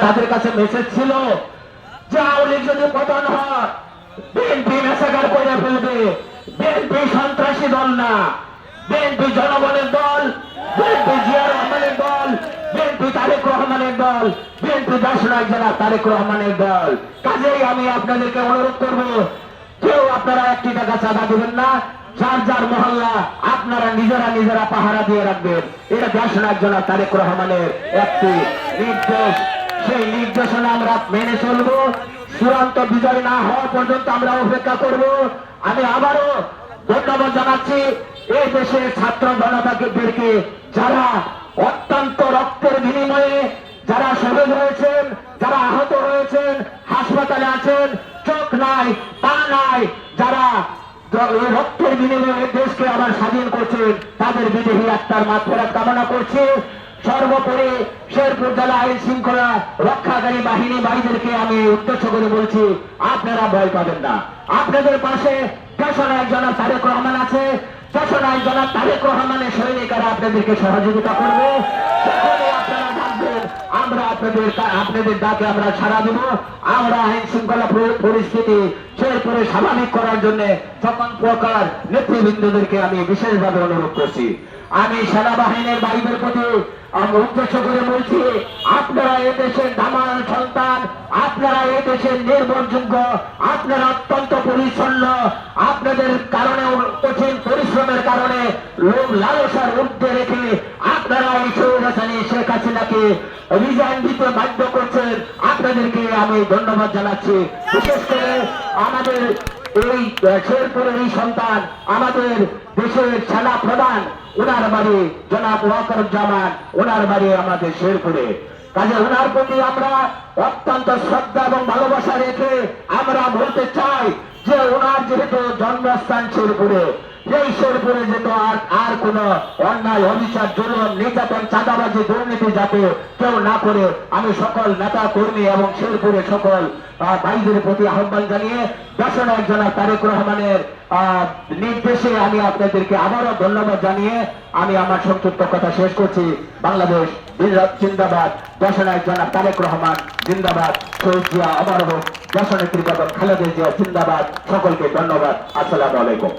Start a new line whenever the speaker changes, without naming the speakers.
তাদের কাছে মেসেজ ছিল যে আওয়ামী লীগ যদি পতন হয় বিএনপি মেসাকার করে ফেলবে। বিএনপি সন্ত্রাসী দল না, বিএনপি জনগণের দল, বিএনপি জিয়া রহমানের দল, বিএনপি তারেক রহমানের দল, বিএনপি দেশনায়ক জনাব তারেক রহমানের দল। কাজেই আমি আপনাদেরকে অনুরোধ করব, কেউ আপনারা 1 টাকা চাঁদা দিবেন না, যার যার মহল্লা আপনারা নিজেরা পাহারা দিয়ে রাখবেন। এটা দেশনায়ক জনাব তারেক রহমানের একটি নির্দেশ। সেই নির্দেশনা আমরা মেনে চলবো। চূড়ান্ত বিজয় না হওয়া পর্যন্ত আমরা অপেক্ষা করব। আমি আবারও ধন্যবাদ জানাচ্ছি এই দেশের ছাত্র জনতাকে, যারা অত্যন্ত রক্তের বিনিময়ে যারা শহীদ হয়েছেন, যারা আহত হয়েছেন, হাসপাতালে আছেন, চোখ নাই, পা নাই, যারা রক্তের বিনিময়ে দেশকে আবার স্বাধীন করছেন, তাদের বিদেহী আত্মার মাগফিরাত কামনা করছি। সর্বোপরি শেরপুর জেলা আইন শৃঙ্খলা রক্ষাকারী বাহিনী ভাইদেরকে আমি উদ্দেশ্য করে বলছি, আপনারা ভয় পাবেন না। আপনাদের পাশে দেশনায়ক জনাব তারেক রহমান আছে। দেশনায়ক জনাব তারেক রহমানের সৈনিকেরা আপনাদেরকে সহযোগিতা করবে। আপনারা ডাকবেন, আমরা আপনাদের ডাকে আমরা সাড়া দিব। আমরা আইন শৃঙ্খলা পরিস্থিতি শেরপুরে স্বাভাবিক করার জন্য সকল প্রকার নেতৃবৃন্দদেরকে আমি বিশেষভাবে অনুরোধ করছি। আমি সেনাবাহিনীর ভাইদের প্রতি উদ্দেশ্য করে বলছি, আপনারা এদেশের দামাল সন্তান, আপনারা এদেশের নির্ভরযোগ্য, আপনারা অত্যন্ত পরিচ্ছন্ন। আপনাদের কারণে, কঠিন পরিশ্রমের কারণে, লোক লালসার ঊর্ধ্বে রেখে আপনারা এই স্বৈরাচারী শেখ হাসিনাকে রিজাইন দিতে বাধ্য করছেন। আপনাদেরকে আমি ধন্যবাদ জানাচ্ছি। বিশেষ করে আমাদের এই শেরপুরের এই সন্তান, আমাদের দেশের সেনা প্রধান, ওনার বাড়ি জনাব ওয়াকারুজ্জামান, ওনার বাড়ি আমাদের শেরপুরে। কাজে ওনার প্রতি আমরা অত্যন্ত শ্রদ্ধা এবং ভালোবাসা রেখে আমরা বলতে চাই যে ওনার যেহেতু জন্মস্থান শেরপুরে, এই শেরপুরে যেহেতু আর কোন অন্যায়, অবিচার, জুলুম, নির্যাতন, চাঁদাবাজি, দুর্নীতি যাতে কেউ না করে, আমি সকল নেতা কর্মী এবং শেরপুরে সকল ভাইদের প্রতি আহ্বান জানিয়ে দেশনায়ক জনাব তারেক রহমানের নির্দেশে আমি আপনাদেরকে আবারও ধন্যবাদ জানিয়ে আমি আমার সংক্ষিপ্ত কথা শেষ করছি। বাংলাদেশ জিন্দাবাদ, দেশনায়ক জনাব তারেক রহমান জিন্দাবাদ, শহীদ জিয়া অমর হোক, দেশনেত্রী বেগম খালেদা জিয়া জিন্দাবাদ। সকলকে ধন্যবাদ। আসসালামু আলাইকুম।